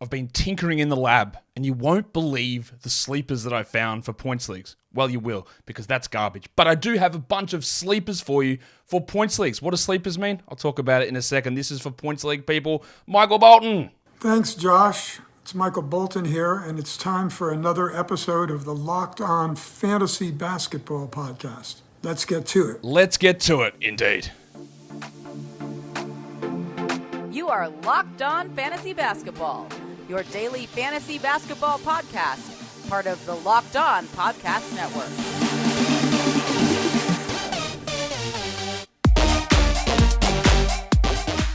I've been tinkering in the lab, and you won't believe the sleepers that I found for points leagues. Well, you will, because that's garbage. But I do have a bunch of sleepers for you for points leagues. What do sleepers mean? I'll talk about it in a second. This is for points league people. Michael Bolton. Thanks, Josh. It's Michael Bolton here, and it's time for another episode of the Locked On Fantasy Basketball Podcast. Let's get to it. Let's get to it, indeed. You are Locked On Fantasy Basketball, your daily fantasy basketball podcast, part of the Locked On Podcast Network.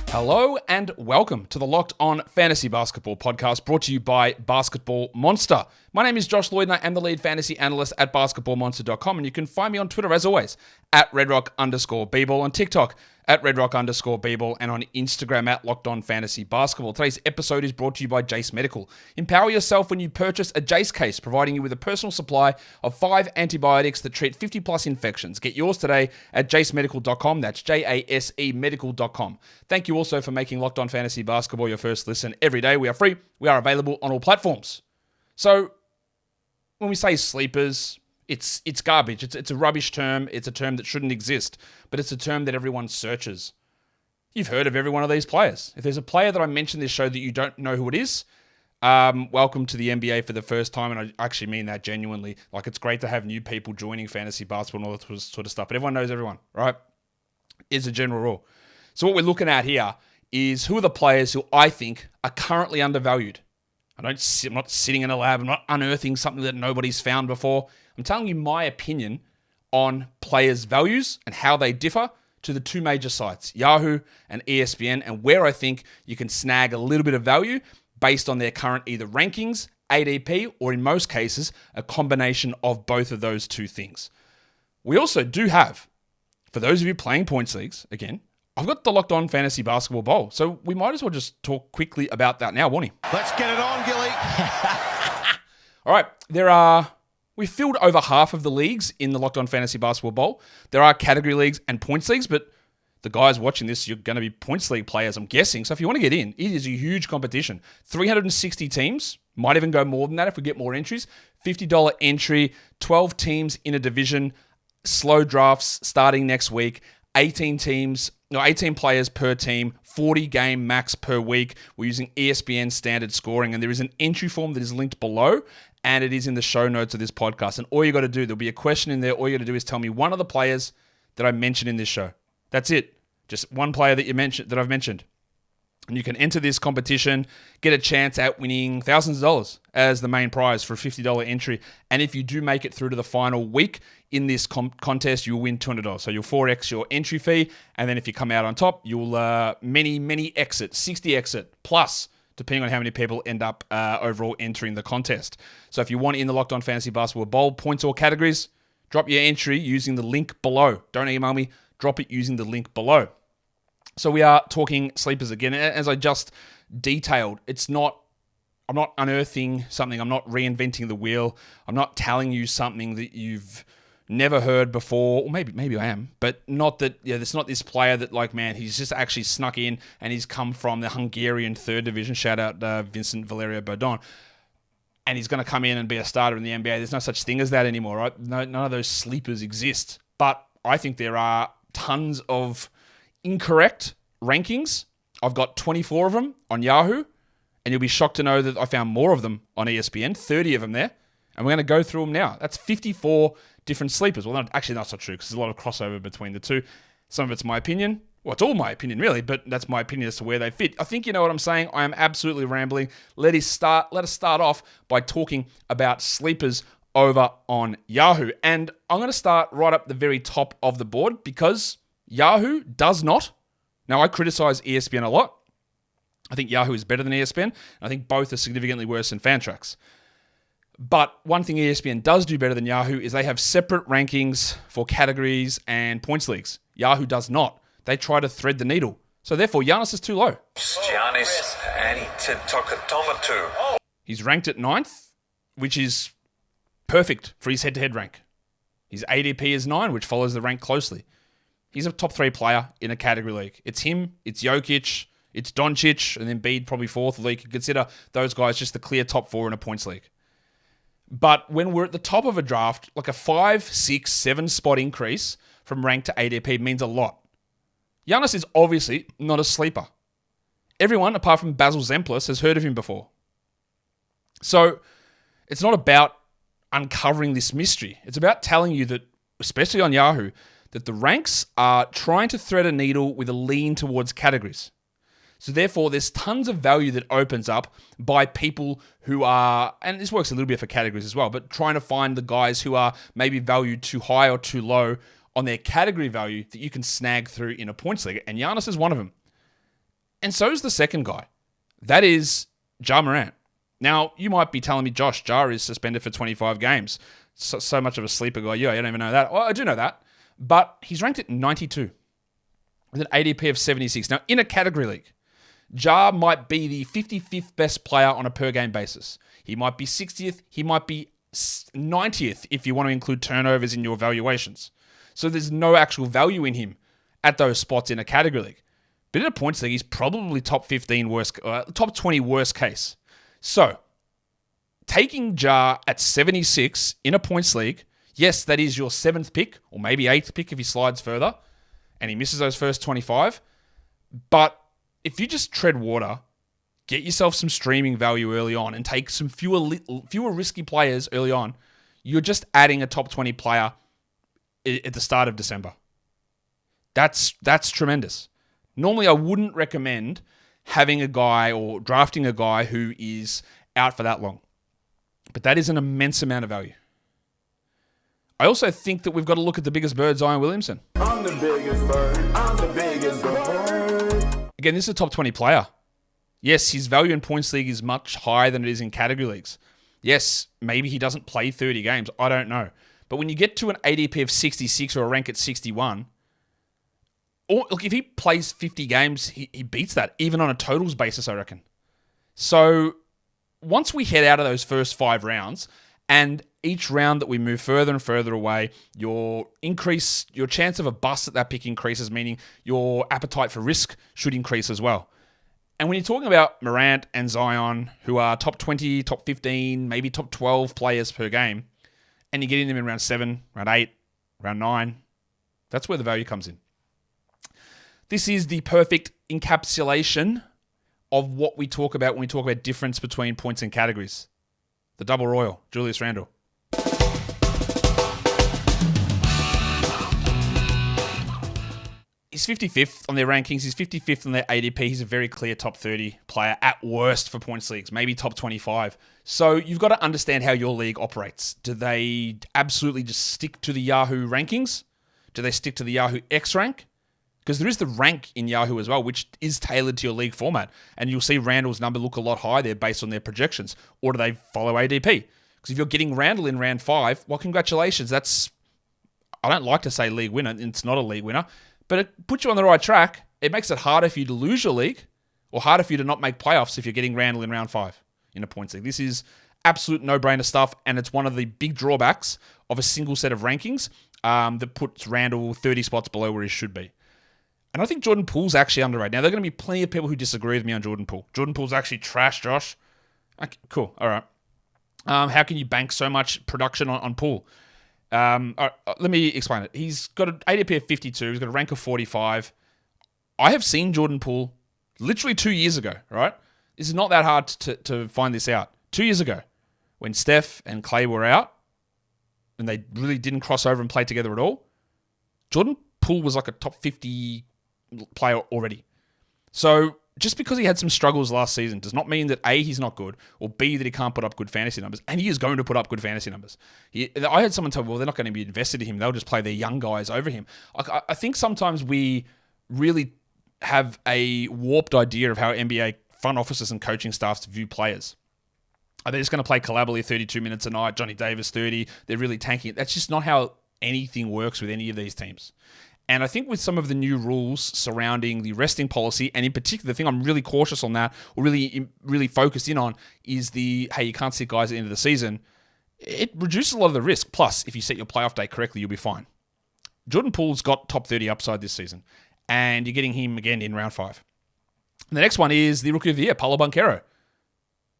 Hello and welcome to the Locked On Fantasy Basketball Podcast, brought to you by Basketball Monster. My name is Josh Lloyd, and I am the lead fantasy analyst at basketballmonster.com, and you can find me on Twitter, as always, at redrock_bball, on TikTok at redrock_bball, and on Instagram at Locked On Fantasy Basketball. Today's episode is brought to you by Jase Medical. Empower yourself when you purchase a Jase case, providing you with a personal supply of 5 antibiotics that treat 50-plus infections. Get yours today at jasemedical.com. That's JASE medical.com. Thank you also for making Locked On Fantasy Basketball your first listen every day. We are free. We are available on all platforms. So, when we say sleepers, it's garbage. It's a rubbish term. It's a term that shouldn't exist, but it's a term that everyone searches. You've heard of every one of these players. If there's a player that I mentioned this show that you don't know who it is, welcome to the NBA for the first time, and I actually mean that genuinely. Like, it's great to have new people joining fantasy basketball and all that sort of stuff, but everyone knows everyone, right? Is a general rule. So what we're looking at here is who are the players who I think are currently undervalued. I'm not sitting in a lab. I'm not unearthing something that nobody's found before. I'm telling you my opinion on players' values and how they differ to the two major sites, Yahoo and ESPN, and where I think you can snag a little bit of value based on their current either rankings, ADP, or in most cases, a combination of both of those two things. We also do have, for those of you playing points leagues, again, I've got the Locked On Fantasy Basketball Bowl, so we might as well just talk quickly about that now, won't we? Let's get it on, Gilly. All right, we filled over half of the leagues in the Locked On Fantasy Basketball Bowl. There are category leagues and points leagues, but the guys watching this, you're going to be points league players, I'm guessing. So if you want to get in, it is a huge competition. 360 teams, might even go more than that if we get more entries. $50 entry, 12 teams in a division, slow drafts starting next week, 18 players per team, 40 game max per week. We're using ESPN standard scoring, and there is an entry form that is linked below, and it is in the show notes of this podcast. And all you got to do, there'll be a question in there. All you got to do is tell me one of the players that I mentioned in this show. That's it. Just one player that I've mentioned. And you can enter this competition, get a chance at winning thousands of dollars as the main prize for a $50 entry. And if you do make it through to the final week in this contest, you'll win $200. So you'll 4x your entry fee. And then if you come out on top, you'll many exit, 60 exit plus, depending on how many people end up overall entering the contest. So if you want in the Locked On Fantasy Basketball Bowl, points or categories, drop your entry using the link below. Don't email me. Drop it using the link below. So we are talking sleepers again. As I just detailed, I'm not unearthing something. I'm not reinventing the wheel. I'm not telling you something that you've never heard before. Or maybe I am, but not that, there's not this player that, like, man, he's just actually snuck in and he's come from the Hungarian third division. Shout out Vincent Valerio Bodon. And he's going to come in and be a starter in the NBA. There's no such thing as that anymore, right? None of those sleepers exist. But I think there are tons of incorrect rankings. I've got 24 of them on Yahoo, and you'll be shocked to know that I found more of them on ESPN, 30 of them there, and we're going to go through them now. That's 54 different sleepers. Well, that's not true, because there's a lot of crossover between the two. Some of it's my opinion. Well, it's all my opinion, really, but that's my opinion as to where they fit. I think you know what I'm saying. I am absolutely rambling. Let us start off by talking about sleepers over on Yahoo. And I'm going to start right up the very top of the board, because Yahoo does not. Now, I criticize ESPN a lot. I think Yahoo is better than ESPN. And I think both are significantly worse than Fantrax. But one thing ESPN does do better than Yahoo is they have separate rankings for categories and points leagues. Yahoo does not. They try to thread the needle. So therefore, Giannis is too low. Giannis Antetokounmpo. He's ranked at 9th, which is perfect for his head-to-head rank. His ADP is 9, which follows the rank closely. He's a top 3 player in a category league. It's him, it's Jokic, It's Doncic and then Embiid probably fourth, although you could consider those guys just the clear top 4 in a points league. But when we're at the top of a draft, like a 5, 6, 7 spot increase from rank to ADP means a lot. Giannis is obviously not a sleeper. Everyone, apart from Basil Zemplis, has heard of him before. So it's not about uncovering this mystery. It's about telling you that, especially on Yahoo, that the ranks are trying to thread a needle with a lean towards categories. So therefore, there's tons of value that opens up by people who are, and this works a little bit for categories as well, but trying to find the guys who are maybe valued too high or too low on their category value that you can snag through in a points league. And Giannis is one of them. And so is the second guy. That is Ja Morant. Now, you might be telling me, Josh, Ja is suspended for 25 games. So much of a sleeper guy. Yeah, I don't even know that. Well, I do know that. But he's ranked at 92 with an ADP of 76. Now, in a category league, Ja might be the 55th best player on a per-game basis. He might be 60th. He might be 90th if you want to include turnovers in your valuations. So there's no actual value in him at those spots in a category league. But in a points league, he's probably top 20 worst case. So, taking Ja at 76 in a points league, yes, that is your 7th pick, or maybe 8th pick if he slides further, and he misses those first 25. But if you just tread water, get yourself some streaming value early on, and take some fewer risky players early on, you're just adding a top 20 player at the start of December. That's tremendous. Normally, I wouldn't recommend having a guy or drafting a guy who is out for that long. But that is an immense amount of value. I also think that we've got to look at the biggest bird, Zion Williamson. I'm the biggest bird. I'm the biggest bird. Again, this is a top 20 player. Yes, his value in points league is much higher than it is in category leagues. Yes, maybe he doesn't play 30 games. I don't know. But when you get to an ADP of 66 or a rank at 61, or look, if he plays 50 games, he beats that, even on a totals basis, I reckon. So once we head out of those first 5 rounds, and each round that we move further and further away, your chance of a bust at that pick increases, meaning your appetite for risk should increase as well. And when you're talking about Morant and Zion, who are top 20, top 15, maybe top 12 players per game, and you're getting them in round 7, round 8, round 9, that's where the value comes in. This is the perfect encapsulation of what we talk about when we talk about difference between points and categories. The double royal, Julius Randle. He's 55th on their rankings. He's 55th on their ADP. He's a very clear top 30 player at worst for points leagues, maybe top 25. So you've got to understand how your league operates. Do they absolutely just stick to the Yahoo rankings? Do they stick to the Yahoo X rank? Because there is the rank in Yahoo as well, which is tailored to your league format. And you'll see Randall's number look a lot higher there based on their projections. Or do they follow ADP? Because if you're getting Randall in round 5, well, congratulations. I don't like to say league winner. It's not a league winner. But it puts you on the right track. It makes it harder for you to lose your league or harder for you to not make playoffs if you're getting Randall in round 5 in a points league. This is absolute no-brainer stuff, and it's one of the big drawbacks of a single set of rankings that puts Randall 30 spots below where he should be. And I think Jordan Poole's actually underrated. Now, there are going to be plenty of people who disagree with me on Jordan Poole. Jordan Poole's actually trash, Josh. Okay, cool. All right. How can you bank so much production on Poole? All right, let me explain it. He's got an ADP of 52. He's got a rank of 45. I have seen Jordan Poole literally 2 years ago, right? This is not that hard to find this out. 2 years ago, when Steph and Clay were out, and they really didn't cross over and play together at all, Jordan Poole was like a top 50 player already. So just because he had some struggles last season does not mean that A, he's not good, or B, that he can't put up good fantasy numbers. And he is going to put up good fantasy numbers. I had someone tell me, well, they're not going to be invested in him. They'll just play their young guys over him. I think sometimes we really have a warped idea of how NBA front offices and coaching staffs view players. Are they just going to play Calabria 32 minutes a night, Johnny Davis 30? They're really tanking it. That's just not how anything works with any of these teams. And I think with some of the new rules surrounding the resting policy, and in particular, the thing I'm really cautious on that, or really focused in on, is hey, you can't sit guys at the end of the season. It reduces a lot of the risk. Plus, if you set your playoff date correctly, you'll be fine. Jordan Poole's got top 30 upside this season, and you're getting him again in round 5. And the next one is the Rookie of the Year, Paolo Banchero.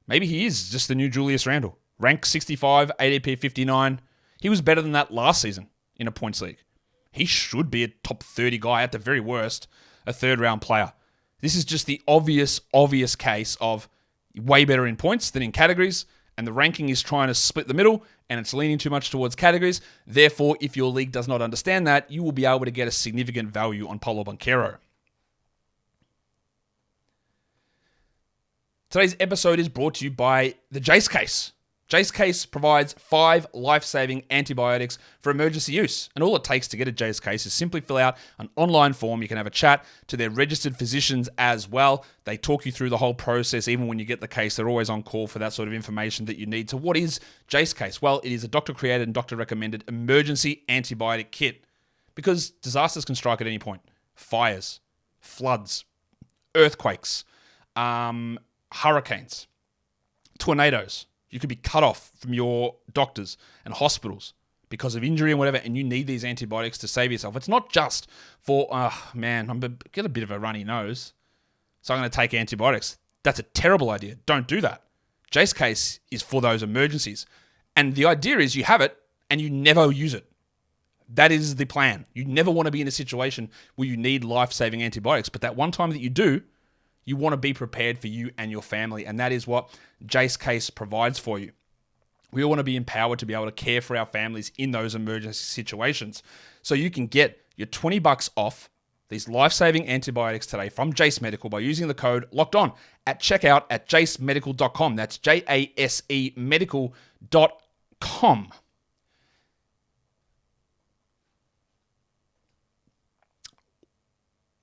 Maybe he is just the new Julius Randle. Rank 65, ADP 59. He was better than that last season in a points league. He should be a top 30 guy, at the very worst, a third-round player. This is just the obvious case of way better in points than in categories, and the ranking is trying to split the middle, and it's leaning too much towards categories. Therefore, if your league does not understand that, you will be able to get a significant value on Paolo Banchero. Today's episode is brought to you by the Jase Case. Jase Case provides 5 life-saving antibiotics for emergency use. And all it takes to get a Jase Case is simply fill out an online form. You can have a chat to their registered physicians as well. They talk you through the whole process. Even when you get the case, they're always on call for that sort of information that you need. So what is Jase Case? Well, it is a doctor-created and doctor-recommended emergency antibiotic kit, because disasters can strike at any point. Fires, floods, earthquakes, hurricanes, tornadoes. You could be cut off from your doctors and hospitals because of injury and whatever, and you need these antibiotics to save yourself. It's not just for, I'm get a bit of a runny nose, so I'm going to take antibiotics. That's a terrible idea. Don't do that. Jase Case is for those emergencies. And the idea is you have it and you never use it. That is the plan. You never want to be in a situation where you need life-saving antibiotics, but that one time that you do, you want to be prepared for you and your family, and that is what Jase Case provides for you. We all want to be empowered to be able to care for our families in those emergency situations. So you can get your $20 off these life-saving antibiotics today from Jase Medical by using the code LOCKEDON at checkout at jasemedical.com. That's JASE medical.com.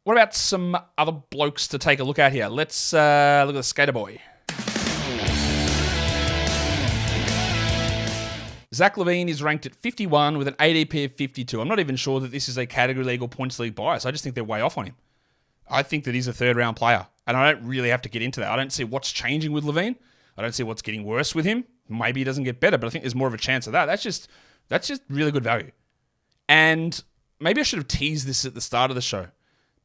What about some other blokes to take a look at here? Let's look at the skater boy. Zach LaVine is ranked at 51 with an ADP of 52. I'm not even sure that this is a category league or points league bias. I just think they're way off on him. I think that he's a third-round player, and I don't really have to get into that. I don't see what's changing with LaVine. I don't see what's getting worse with him. Maybe he doesn't get better, but I think there's more of a chance of that. That's just really good value. And maybe I should have teased this at the start of the show.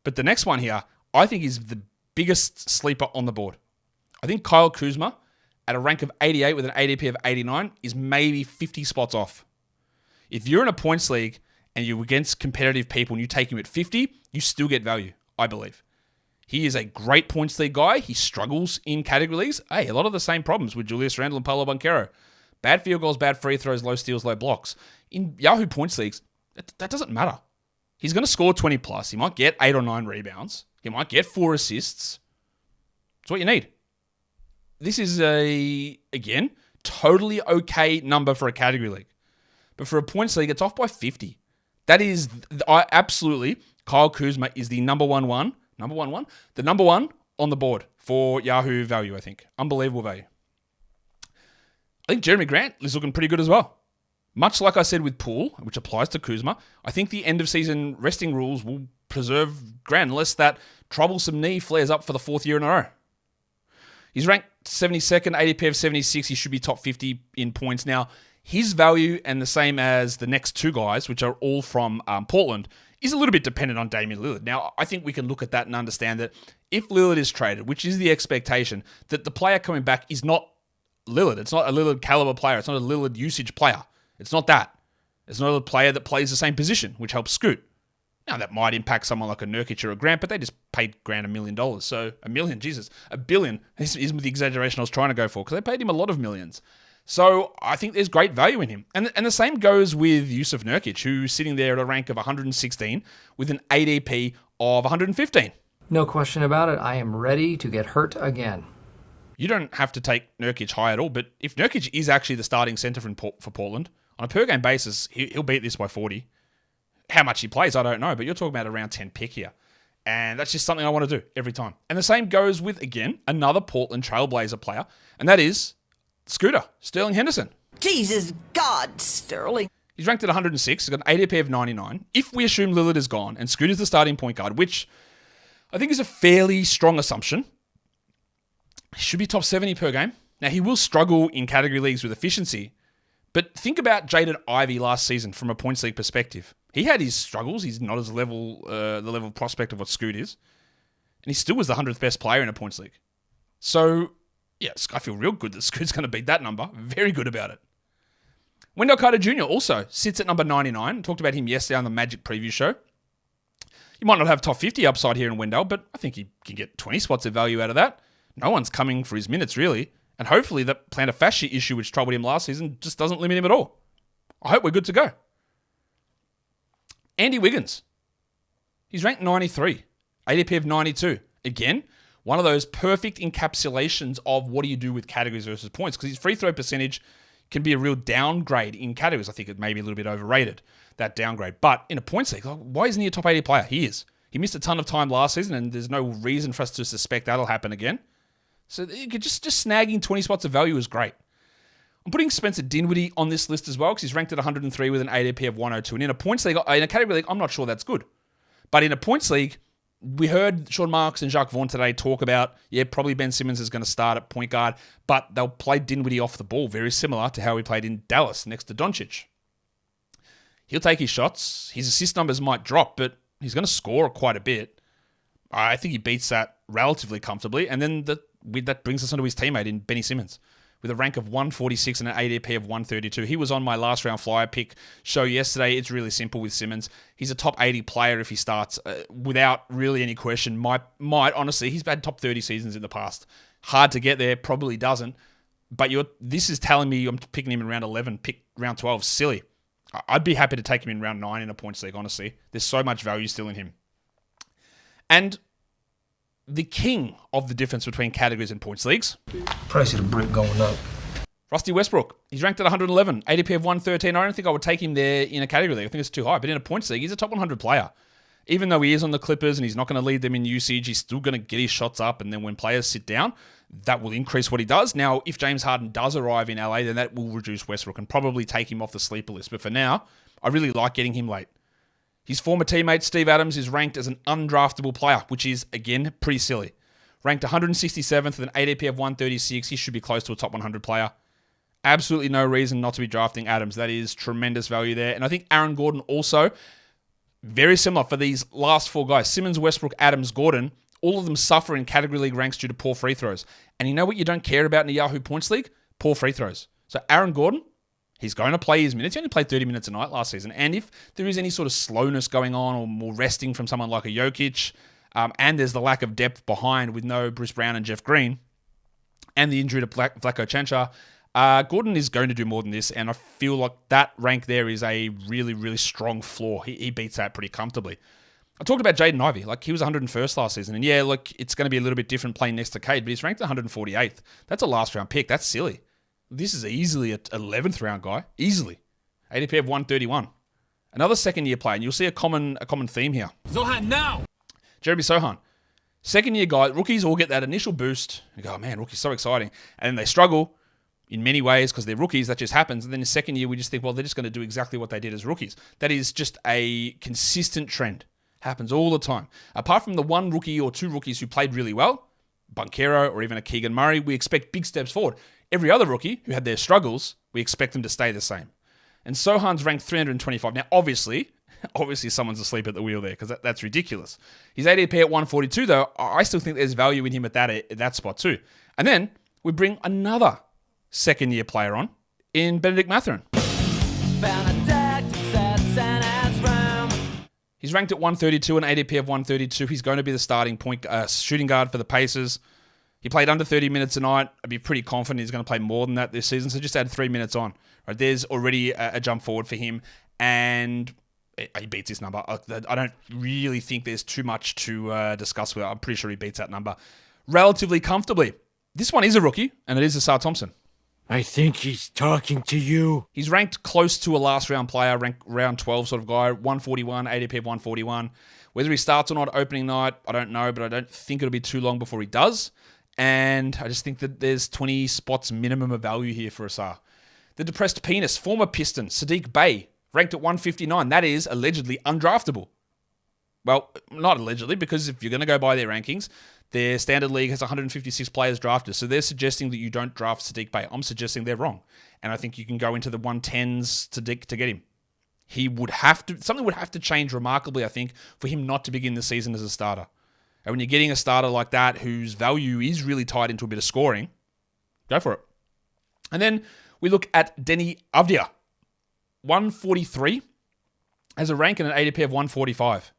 But the next one here, I think, is the biggest sleeper on the board. I think Kyle Kuzma, at a rank of 88 with an ADP of 89, is maybe 50 spots off. If you're in a points league and you're against competitive people and you take him at 50, you still get value, I believe. He is a great points league guy. He struggles in category leagues. Hey, a lot of the same problems with Julius Randle and Paolo Banchero. Bad field goals, bad free throws, low steals, low blocks. In Yahoo points leagues, that doesn't matter. He's going to score 20 plus. He might get 8 or 9 rebounds. He might get 4 assists. That's what you need. This is again, totally okay number for a category league. But for a points league, it's off by 50. That is, absolutely, Kyle Kuzma is the number one on the board for Yahoo value, I think. Unbelievable value. I think Jeremy Grant is looking pretty good as well. Much like I said with Poole, which applies to Kuzma, I think the end-of-season resting rules will preserve Grant unless that troublesome knee flares up for the 4th year in a row. He's ranked 72nd, ADP of 76. He should be top 50 in points. Now, his value, and the same as the next 2 guys, which are all from Portland, is a little bit dependent on Damian Lillard. Now, I think we can look at that and understand that if Lillard is traded, which is the expectation, that the player coming back is not Lillard. It's not a Lillard caliber player. It's not a Lillard usage player. It's not that. It's not a player that plays the same position, which helps Scoot. Now, that might impact someone like a Nurkic or a Grant, but they just paid Grant $1 million. So, $1 billion is the exaggeration I was trying to go for, because they paid him a lot of millions. So, I think there's great value in him. And the same goes with Yusuf Nurkic, who's sitting there at a rank of 116 with an ADP of 115. No question about it. I am ready to get hurt again. You don't have to take Nurkic high at all, but if Nurkic is actually the starting center for Portland, on a per-game basis, he'll beat this by 40. How much he plays, I don't know, but you're talking about around 10 pick here. And that's just something I want to do every time. And the same goes with, again, another Portland Trailblazer player, and that is Scooter, Sterling Henderson. Jesus God, Sterling. He's ranked at 106. He's got an ADP of 99. If we assume Lillard is gone and Scooter's the starting point guard, which I think is a fairly strong assumption, he should be top 70 per game. Now, he will struggle in category leagues with efficiency, but think about Jaden Ivey last season from a points league perspective. He had his struggles. He's not as the level prospect of what Scoot is. And he still was the 100th best player in a points league. So, yeah, I feel real good that Scoot's going to beat that number. Very good about it. Wendell Carter Jr. also sits at number 99. Talked about him yesterday on the Magic preview show. You might not have top 50 upside here in Wendell, but I think he can get 20 spots of value out of that. No one's coming for his minutes, really. And hopefully that plantar fascia issue which troubled him last season just doesn't limit him at all. I hope we're good to go. Andy Wiggins. He's ranked 93. ADP of 92. Again, one of those perfect encapsulations of what do you do with categories versus points, because his free throw percentage can be a real downgrade in categories. I think it may be a little bit overrated, that downgrade. But in a points league, why isn't he a top 80 player? He is. He missed a ton of time last season, and there's no reason for us to suspect that'll happen again. So just snagging 20 spots of value is great. I'm putting Spencer Dinwiddie on this list as well, because he's ranked at 103 with an ADP of 102. And in a points league, in a category league, I'm not sure that's good. But in a points league, we heard Sean Marks and Jacques Vaughn today talk about, probably Ben Simmons is going to start at point guard, but they'll play Dinwiddie off the ball, very similar to how he played in Dallas next to Doncic. He'll take his shots. His assist numbers might drop, but he's going to score quite a bit. I think he beats that relatively comfortably. And then that brings us onto his teammate in Benny Simmons with a rank of 146 and an ADP of 132. He was on my last round flyer pick show yesterday. It's really simple with Simmons. He's a top 80 player if he starts without really any question. Might honestly, he's had top 30 seasons in the past. Hard to get there, probably doesn't. But this is telling me I'm picking him in round 11, pick round 12. Silly. I'd be happy to take him in round 9 in a points league, honestly. There's so much value still in him. And the king of the difference between categories and points leagues. Price of the brick going up. Rusty Westbrook. He's ranked at 111, ADP of 113. I don't think I would take him there in a category league. I think it's too high. But in a points league, he's a top 100 player. Even though he is on the Clippers and he's not going to lead them in usage, he's still going to get his shots up. And then when players sit down, that will increase what he does. Now, if James Harden does arrive in LA, then that will reduce Westbrook and probably take him off the sleeper list. But for now, I really like getting him late. His former teammate, Steve Adams, is ranked as an undraftable player, which is, again, pretty silly. Ranked 167th with an ADP of 136. He should be close to a top 100 player. Absolutely no reason not to be drafting Adams. That is tremendous value there. And I think Aaron Gordon also, very similar for these last four guys. Simmons, Westbrook, Adams, Gordon, all of them suffer in category league ranks due to poor free throws. And you know what you don't care about in the Yahoo Points League? Poor free throws. So Aaron Gordon, he's going to play his minutes. He only played 30 minutes a night last season. And if there is any sort of slowness going on or more resting from someone like a Jokic, and there's the lack of depth behind with no Bruce Brown and Jeff Green, and the injury to Vlatko Čančar, Gordon is going to do more than this, and I feel like that rank there is a really, really strong floor. He beats that pretty comfortably. I talked about Jaden Ivey. He was 101st last season, and it's going to be a little bit different playing next to Cade, but he's ranked 148th. That's a last-round pick. That's silly. This is easily an 11th round guy. Easily. ADP of 131. Another second-year player, and you'll see a common theme here. Zohan now! Jeremy Sohan. Second-year guy. Rookies all get that initial boost. You go, oh, man, rookie's so exciting. And then they struggle in many ways because they're rookies. That just happens. And then the second year, we just think, well, they're just going to do exactly what they did as rookies. That is just a consistent trend. Happens all the time. Apart from the one rookie or two rookies who played really well, Banchero or even a Keegan Murray, we expect big steps forward. Every other rookie who had their struggles, we expect them to stay the same. And Sohan's ranked 325. Now, obviously someone's asleep at the wheel there because that's ridiculous. His ADP at 142, though, I still think there's value in him at that spot too. And then we bring another second-year player on in Benedict Mathurin. He's ranked at 132, an ADP of 132. He's going to be the starting shooting guard for the Pacers. He played under 30 minutes a night. I'd be pretty confident he's going to play more than that this season. So just add 3 minutes on. Right, there's already a jump forward for him, and he beats this number. I don't really think there's too much to discuss with it. I'm pretty sure he beats that number relatively comfortably. This one is a rookie, and it is Asar Thompson. I think he's talking to you. He's ranked close to a last-round player, ranked round 12 sort of guy, 141, ADP of 141. Whether he starts or not opening night, I don't know, but I don't think it'll be too long before he does. And I just think that there's 20 spots minimum of value here for Asar. The depressed penis, former Piston, Sadiq Bey, ranked at 159. That is allegedly undraftable. Well, not allegedly, because if you're going to go by their rankings, their standard league has 156 players drafted. So they're suggesting that you don't draft Sadiq Bey. I'm suggesting they're wrong. And I think you can go into the 110s to get him. Something would have to change remarkably, I think, for him not to begin the season as a starter. And when you're getting a starter like that whose value is really tied into a bit of scoring, go for it. And then we look at Denny Avdia, 143, has a rank and an ADP of 145.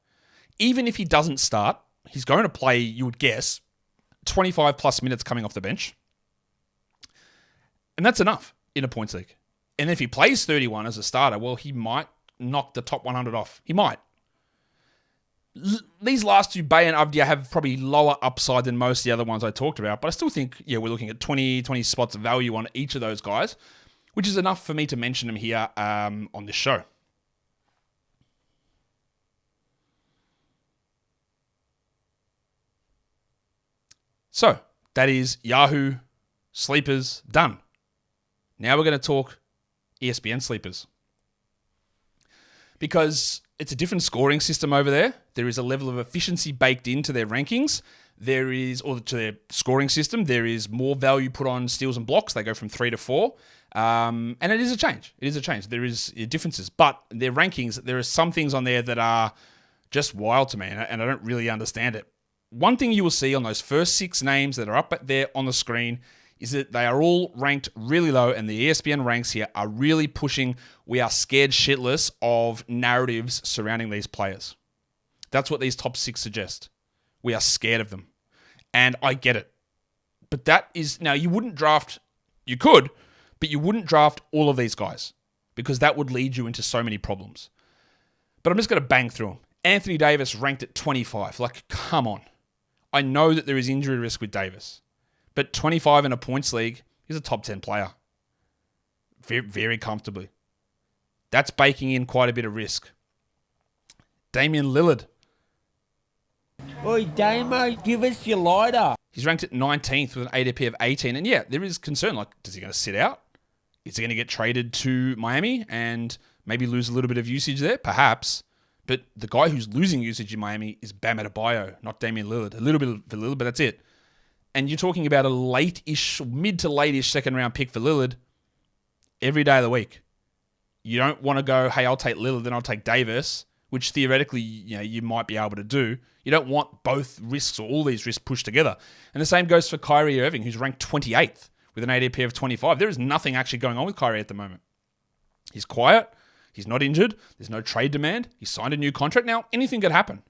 Even if he doesn't start, he's going to play, you would guess, 25 plus minutes coming off the bench. And that's enough in a points league. And if he plays 31 as a starter, well, he might knock the top 100 off. He might. These last two, Bay and Avdia, have probably lower upside than most of the other ones I talked about, but I still think, we're looking at 20 spots of value on each of those guys, which is enough for me to mention them here on this show. So, that is Yahoo Sleepers done. Now we're going to talk ESPN Sleepers. Because it's a different scoring system over there. There is a level of efficiency baked into their rankings. Or to their scoring system. There is more value put on steals and blocks. They go from 3 to 4. And it is a change. There is differences. But their rankings, there are some things on there that are just wild to me. And I don't really understand it. One thing you will see on those first 6 names that are up there on the screen is that they are all ranked really low, and the ESPN ranks here are really pushing, we are scared shitless of narratives surrounding these players. That's what these top 6 suggest. We are scared of them. And I get it. But that is, now you wouldn't draft, you could, but you wouldn't draft all of these guys because that would lead you into so many problems. But I'm just going to bang through them. Anthony Davis ranked at 25. Like, come on. I know that there is injury risk with Davis. But 25 in a points league, he's a top 10 player. Very, very comfortably. That's baking in quite a bit of risk. Damian Lillard. Oi, Damo, give us your lighter. He's ranked at 19th with an ADP of 18. And yeah, there is concern. Like, is he going to sit out? Is he going to get traded to Miami and maybe lose a little bit of usage there? Perhaps. But the guy who's losing usage in Miami is Bam Adebayo, not Damian Lillard. A little bit for Lillard, but that's it. And you're talking about a late-ish, mid to late-ish second-round pick for Lillard every day of the week. You don't want to go, hey, I'll take Lillard, then I'll take Davis, which theoretically, you might be able to do. You don't want both risks or all these risks pushed together. And the same goes for Kyrie Irving, who's ranked 28th with an ADP of 25. There is nothing actually going on with Kyrie at the moment. He's quiet. He's not injured. There's no trade demand. He signed a new contract. Now, anything could happen.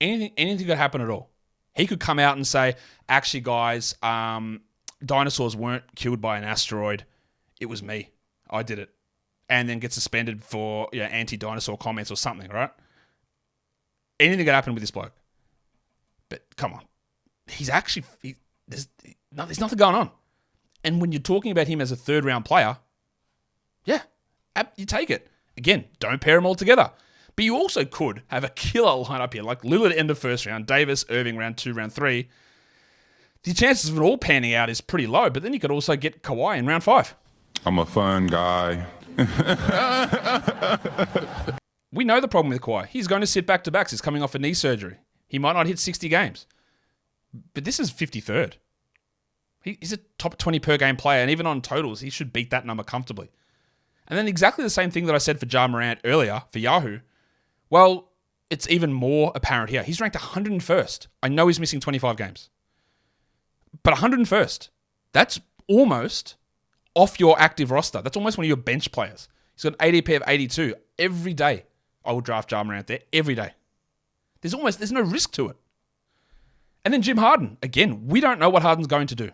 Anything could happen at all. He could come out and say, actually, guys, dinosaurs weren't killed by an asteroid. It was me. I did it. And then get suspended for anti-dinosaur comments or something, right? Anything could happen with this bloke. But come on. There's nothing going on. And when you're talking about him as a third-round player, yeah, you take it. Again, don't pair them all together. But you also could have a killer lineup here, like Lillard end of first round, Davis, Irving round 2, round 3. The chances of it all panning out is pretty low, but then you could also get Kawhi in round 5. I'm a fun guy. We know the problem with Kawhi. He's going to sit back-to-backs. He's coming off a knee surgery. He might not hit 60 games. But this is 53rd. He's a top 20 per game player, and even on totals, he should beat that number comfortably. And then exactly the same thing that I said for Ja Morant earlier for Yahoo. Well, it's even more apparent here. He's ranked 101st. I know he's missing 25 games. But 101st. That's almost off your active roster. That's almost one of your bench players. He's got an ADP of 82. Every day, I will draft Ja Morant there. Every day. There's no risk to it. And then Jim Harden. Again, we don't know what Harden's going to do.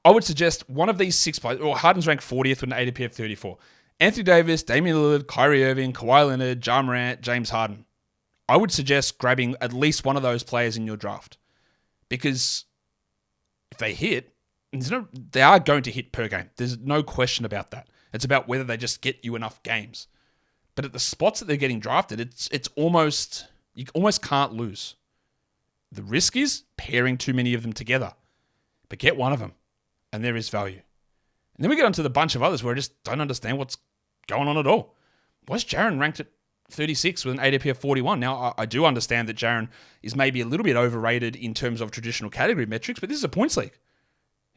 I would suggest one of these 6 players, or Harden's ranked 40th with an ADP of 34. Anthony Davis, Damian Lillard, Kyrie Irving, Kawhi Leonard, Ja Morant, James Harden. I would suggest grabbing at least one of those players in your draft. Because if they hit, they are going to hit per game. There's no question about that. It's about whether they just get you enough games. But at the spots that they're getting drafted, it's almost, you almost can't lose. The risk is pairing too many of them together. But get one of them, and there is value. And then we get onto the bunch of others where I just don't understand what's going on at all. Why is Jaren ranked at 36 with an ADP of 41? Now, I do understand that Jaren is maybe a little bit overrated in terms of traditional category metrics, but this is a points league.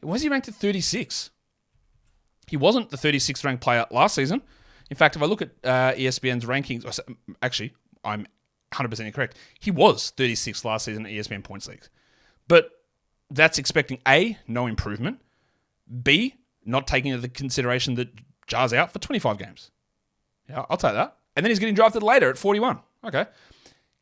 Why is he ranked at 36? He wasn't the 36th ranked player last season. In fact, if I look at ESPN's rankings, actually, I'm 100% incorrect. He was 36th last season at ESPN points leagues. But that's expecting A, no improvement, B, not taking into consideration that Jar's out for 25 games. Yeah, I'll take that. And then he's getting drafted later at 41. Okay.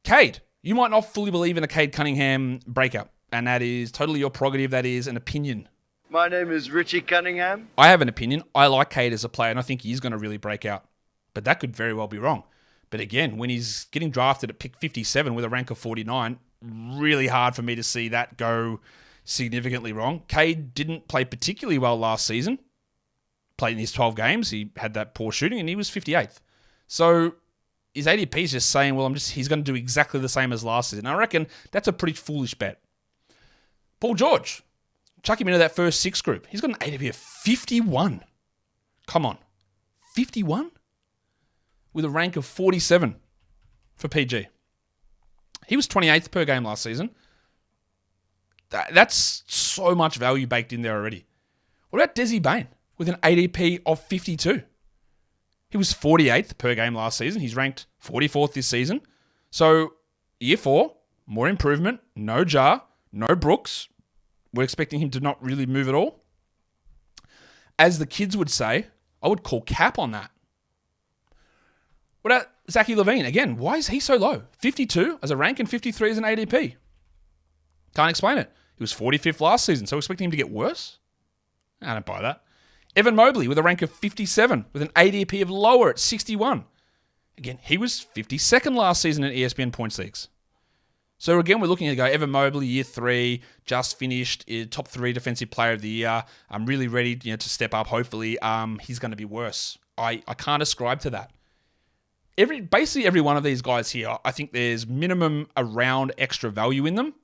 Cade, you might not fully believe in a Cade Cunningham breakout, and that is totally your prerogative. That is an opinion. My name is Richie Cunningham. I have an opinion. I like Cade as a player, and I think he's going to really break out. But that could very well be wrong. But again, when he's getting drafted at pick 57 with a rank of 49, really hard for me to see that go significantly wrong. Cade didn't play particularly well last season. Played in his 12 games. He had that poor shooting, and he was 58th. So his ADP is just saying, well, he's going to do exactly the same as last season. And I reckon that's a pretty foolish bet. Paul George, chuck him into that first 6 group. He's got an ADP of 51. Come on. 51? With a rank of 47 for PG. He was 28th per game last season. That's so much value baked in there already. What about Desi Bain with an ADP of 52? He was 48th per game last season. He's ranked 44th this season. So, year 4, more improvement. No Jar, no Brooks. We're expecting him to not really move at all. As the kids would say, I would call cap on that. What about Zachary Levine? Again, why is he so low? 52 as a rank and 53 as an ADP. Can't explain it. He was 45th last season, so expecting him to get worse? I don't buy that. Evan Mobley with a rank of 57 with an ADP of lower at 61. Again, he was 52nd last season in ESPN points leagues. So again, we're looking at Evan Mobley, year 3, just finished, top 3 defensive player of the year. I'm really ready to step up. Hopefully, he's going to be worse. I can't ascribe to that. Basically every one of these guys here, I think there's minimum a round extra value in them.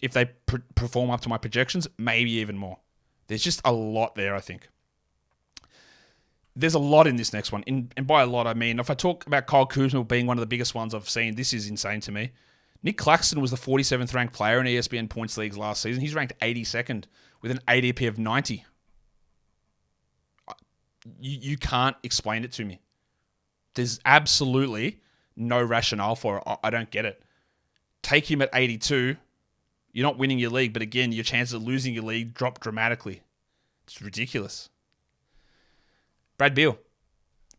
If they perform up to my projections, maybe even more. There's just a lot there, I think. There's a lot in this next one. And by a lot, I mean, if I talk about Kyle Kuzma being one of the biggest ones I've seen, this is insane to me. Nick Claxton was the 47th ranked player in ESPN points leagues last season. He's ranked 82nd with an ADP of 90. You can't explain it to me. There's absolutely no rationale for it. I don't get it. Take him at 82. You're not winning your league, but again, your chances of losing your league drop dramatically. It's ridiculous. Brad Beal,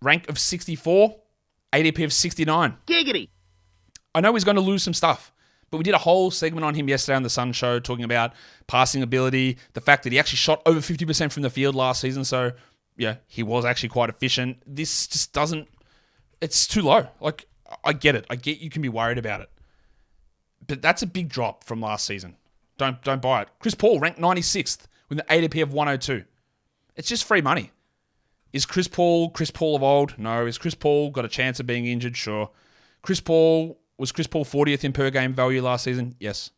rank of 64, ADP of 69. Giggity. I know he's going to lose some stuff, but we did a whole segment on him yesterday on the Sun Show talking about passing ability, the fact that he actually shot over 50% from the field last season. So, yeah, he was actually quite efficient. This just doesn't... It's too low. Like, I get it. I get you can be worried about it. But that's a big drop from last season. Don't buy it. Chris Paul ranked 96th with an ADP of 102. It's just free money. Is Chris Paul of old? No. Is Chris Paul got a chance of being injured? Sure. Was Chris Paul 40th in per game value last season? Yes.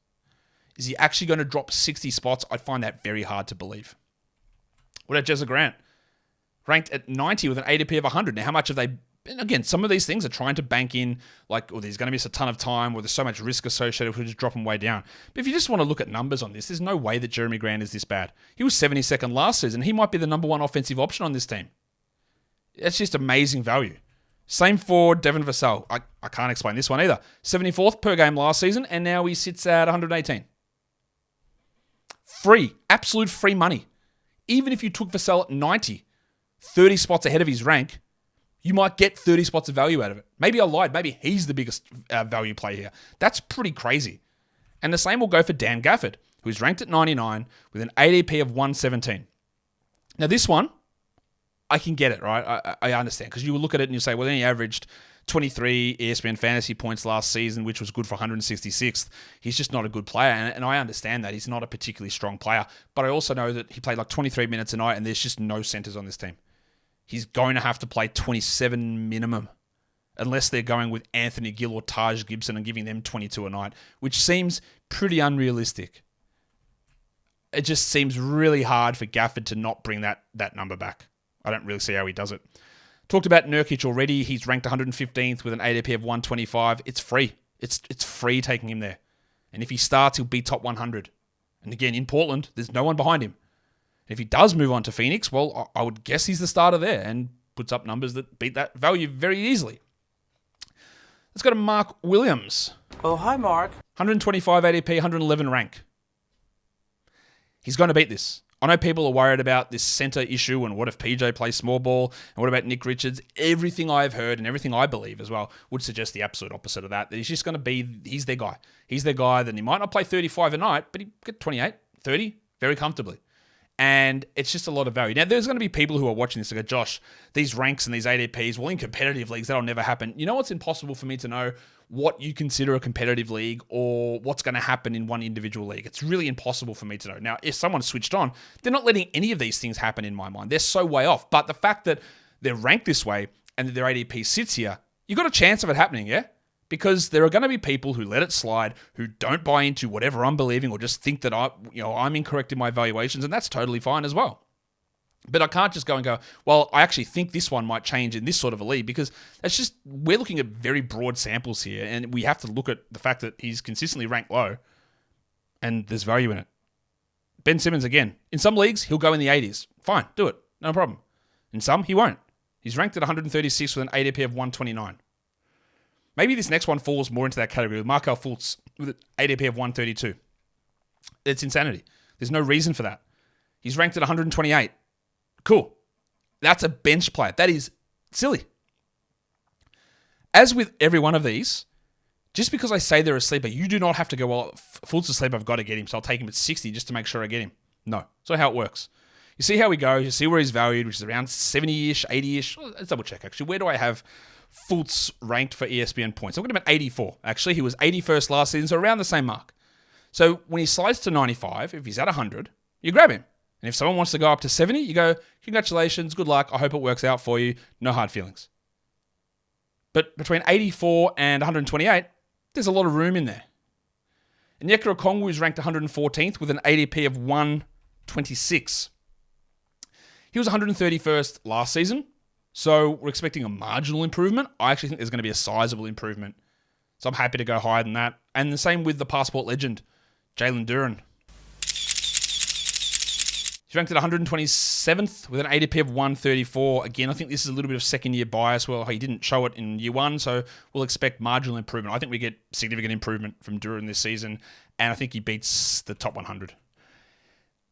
Is he actually going to drop 60 spots? I'd find that very hard to believe. What about Jesse Grant? Ranked at 90 with an ADP of 100. Now, how much have they... And again, some of these things are trying to bank in, like, oh, there's going to be a ton of time, or there's so much risk associated with just dropping way down. But if you just want to look at numbers on this, there's no way that Jeremy Grant is this bad. He was 72nd last season. He might be the number 1 offensive option on this team. That's just amazing value. Same for Devin Vassell. I can't explain this one either. 74th per game last season, and now he sits at 118. Free. Absolute free money. Even if you took Vassell at 90, 30 spots ahead of his rank, you might get 30 spots of value out of it. Maybe I lied. Maybe he's the biggest value play here. That's pretty crazy. And the same will go for Dan Gafford, who's ranked at 99 with an ADP of 117. Now, this one, I can get it, right? I understand. Because you will look at it and you say, well, then he averaged 23 ESPN fantasy points last season, which was good for 166th. He's just not a good player. And I understand that. He's not a particularly strong player. But I also know that he played like 23 minutes a night and there's just no centers on this team. He's going to have to play 27 minimum unless they're going with Anthony Gill or Taj Gibson and giving them 22 a night, which seems pretty unrealistic. It just seems really hard for Gafford to not bring that number back. I don't really see how he does it. Talked about Nurkic already. He's ranked 115th with an ADP of 125. It's free. It's free taking him there. And if he starts, he'll be top 100. And again, in Portland, there's no one behind him. If he does move on to Phoenix, well, I would guess he's the starter there and puts up numbers that beat that value very easily. Let's go to Mark Williams. Oh, hi, Mark. 125 ADP, 111 rank. He's going to beat this. I know people are worried about this center issue and what if PJ plays small ball and what about Nick Richards. Everything I've heard and everything I believe as well would suggest the absolute opposite of that. That he's just going to be, he's their guy. He's their guy. Then he might not play 35 a night, but he get 28, 30 very comfortably. And it's just a lot of value. Now, there's going to be people who are watching this and go, Josh, these ranks and these ADPs, well, in competitive leagues, that'll never happen. You know what's impossible for me to know? What you consider a competitive league or what's going to happen in one individual league. It's really impossible for me to know. Now, if someone's switched on, they're not letting any of these things happen in my mind. They're so way off. But the fact that they're ranked this way and that their ADP sits here, you got a chance of it happening, yeah? Because there are going to be people who let it slide, who don't buy into whatever I'm believing or just think that I'm incorrect in my evaluations, and that's totally fine as well. But I can't just go and go, well, I actually think this one might change in this sort of a league because that's just, we're looking at very broad samples here and we have to look at the fact that he's consistently ranked low and there's value in it. Ben Simmons, again, in some leagues, he'll go in the 80s. Fine, do it. No problem. In some, he won't. He's ranked at 136 with an ADP of 129. Maybe this next one falls more into that category with Markelle Fultz with an ADP of 132. It's insanity. There's no reason for that. He's ranked at 128. Cool. That's a bench player. That is silly. As with every one of these, just because I say they're a sleeper, you do not have to go, well, Fultz a sleeper, I've got to get him, so I'll take him at 60 just to make sure I get him. No. That's not how it works. You see how we go. You see where he's valued, which is around 70-ish, 80-ish. Let's double check, actually. Where do I have Fultz ranked for ESPN points? I've got him at 84. Actually, he was 81st last season, so around the same mark. So when he slides to 95, if he's at 100, you grab him. And if someone wants to go up to 70, you go, congratulations, good luck, I hope it works out for you, no hard feelings. But between 84 and 128, there's a lot of room in there. And Onyeka Okongwu is ranked 114th with an ADP of 126. He was 131st last season, so we're expecting a marginal improvement. I actually think there's going to be a sizable improvement. So I'm happy to go higher than that. And the same with the passport legend, Jalen Duren. He's ranked at 127th with an ADP of 134. Again, I think this is a little bit of second-year bias. Well, he didn't show it in year one, so we'll expect marginal improvement. I think we get significant improvement from Duren this season, and I think he beats the top 100.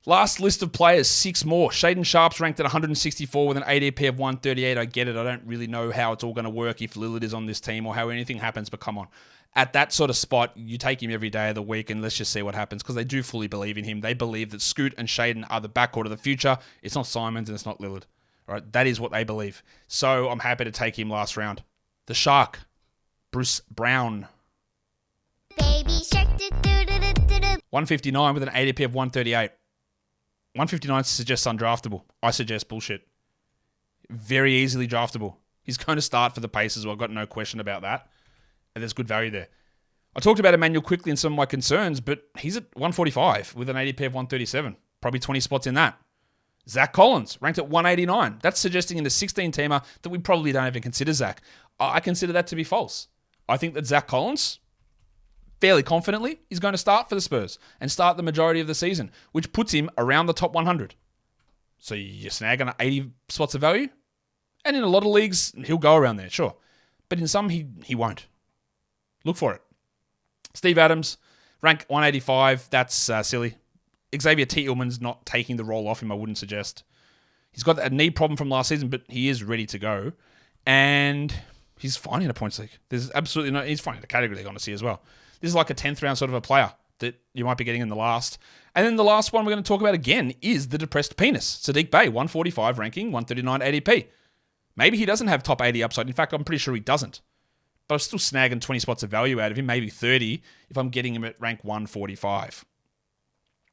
Last list of players, 6 more. Shaden Sharp's ranked at 164 with an ADP of 138. I get it. I don't really know how it's all going to work if Lillard is on this team or how anything happens, but come on. At that sort of spot, you take him every day of the week and let's just see what happens because they do fully believe in him. They believe that Scoot and Shaden are the backcourt of the future. It's not Simons and it's not Lillard. All right, that is what they believe. So I'm happy to take him last round. The Shark, Bruce Brown. Baby Shark. 159 with an ADP of 138. 159 suggests undraftable. I suggest bullshit. Very easily draftable. He's going to start for the Pacers. Well, I've got no question about that. And there's good value there. I talked about Emmanuel quickly and some of my concerns, but he's at 145 with an ADP of 137. Probably 20 spots in that. Zach Collins, ranked at 189. That's suggesting in the 16-teamer that we probably don't even consider Zach. I consider that to be false. I think that Zach Collins, fairly confidently, is going to start for the Spurs and start the majority of the season, which puts him around the top 100. So you snag on 80 spots of value. And in a lot of leagues, he'll go around there, sure. But in some, he won't. Look for it. Steve Adams, rank 185. That's silly. Xavier Tillman's not taking the role off him, I wouldn't suggest. He's got a knee problem from last season, but he is ready to go. And he's fine in a points league. There's absolutely no... He's fine in a category league, honestly, as well. This is like a 10th round sort of a player that you might be getting in the last. And then the last one we're going to talk about again is the depressed penis. Sadiq Bey, 145 ranking, 139 ADP. Maybe he doesn't have top 80 upside. In fact, I'm pretty sure he doesn't. But I'm still snagging 20 spots of value out of him, maybe 30, if I'm getting him at rank 145.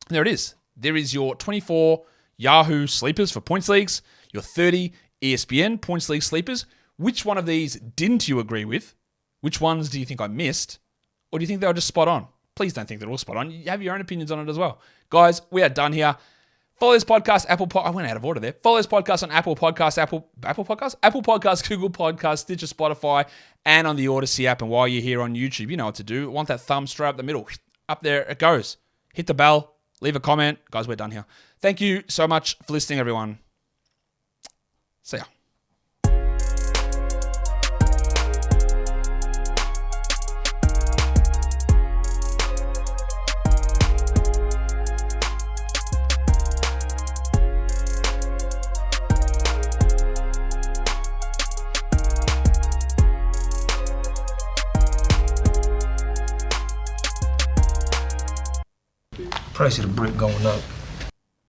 And there it is. There is your 24 Yahoo sleepers for points leagues, your 30 ESPN points league sleepers. Which one of these didn't you agree with? Which ones do you think I missed? Or do you think they were just spot on? Please don't think they're all spot on. You have your own opinions on it as well. Guys, we are done here. Follow this podcast, I went out of order there. Follow this podcast on Apple Podcasts, Apple Podcasts, Google Podcasts, Stitcher, Spotify, and on the Odyssey app. And while you're here on YouTube, you know what to do. Want that thumb straight up the middle. Up there it goes. Hit the bell. Leave a comment. Guys, we're done here. Thank you so much for listening, everyone. See ya. Price of the brick going up.